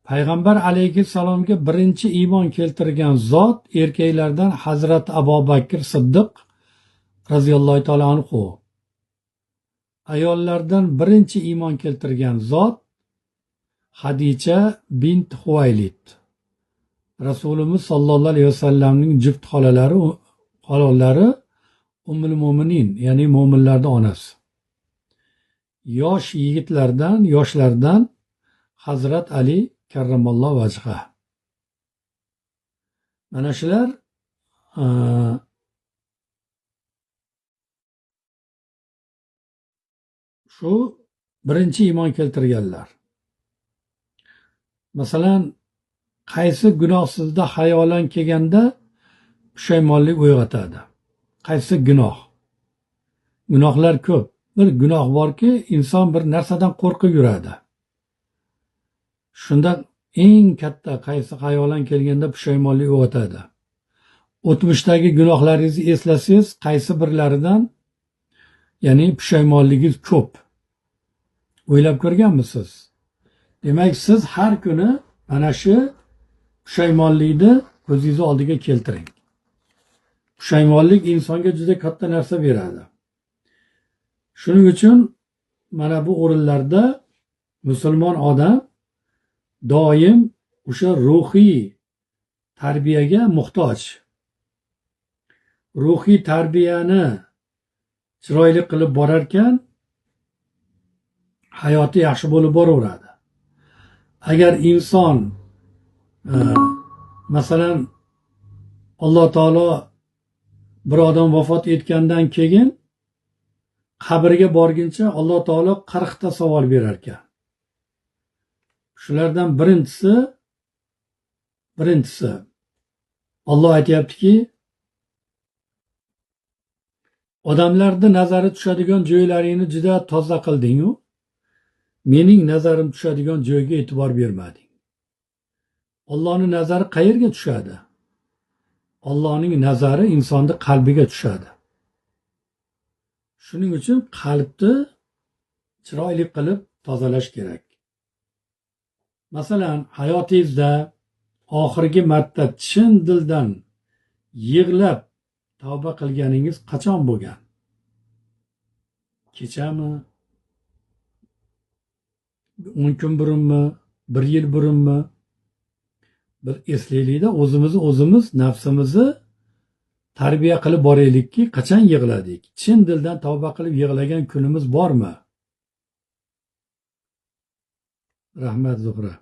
payg'ambar alayhissalomga birinchi iymon keltirgan zot erkaklardan Hazrat Abu Bakr Siddiq roziyallohu taolo anhu. Ayollardan birinchi iymon keltirgan zot Hadicha bint Huvaylid. Rasulimiz sallallohu alayhi vasallamning juft xolalari Ummul Mo'minin, ya'ni mo'minlarning onasi. Yosh yoshlardan Hazrat Ali karramallohu vajha. Mana shular shu birinchi iymon keltirganlar. Masalan, qaysi gunoh sizda xayolan kelganda pushaymonlik uyg'otadi? Qaysi gunoh? Gunohlar ko'p. Bir gunoh borki, inson bir narsadan qo'rqib yuradi. Shunda eng katta qaysi xayolan kelganda pushaymonlik uyg'otadi? O'tmishdagi gunohlaringizni eslasangiz, qaysi birlaridan ya'ni pushaymonligingiz ko'p? O'ylab ko'rganmisiz? Demak, siz har kuni mana shu pushaymonlikni ko'zingiz oldiga keltiring. Pushaymonlik insonga juda katta narsa beradi. Shuning uchun mana bu o'rinlarda musulmon odam doim o'sha ruhiy tarbiyaga muhtoj. Ruhiy tarbiyani chiroyli qilib borarkan, hayoti yaxshi bo'lib boraveradi. Agar inson masalan Alloh taolo bir odam vafot etgandan keyin qabrga borguncha Alloh taolo 40 ta savol berar ekan. Shulardan birinchisi Alloh aytayaptiki, odamlarning nazari tushadigan joylaringni juda toza qilding-ku, mening nazarim tushadigan joyga e'tibor bermading. Allohning nazari qayerga tushadi? Allohning nazari insonning qalbiga tushadi. Shuning uchun qalbni chiroyli qilib tozalash kerak. Masalan, hayotingizda oxirgi marta chin dildan yig'lab tavba qilganingiz qachon bo'lgan? Kechami? 10 kun burunmi? 1 yil burunmi? Bir eslaylikda o'zimiz nafsimizni tarbiya qilib boraylikki, qachon yig'ladik? Chin dildan tavba qilib yig'lagan kunimiz bormi? Rahmat Zuhra.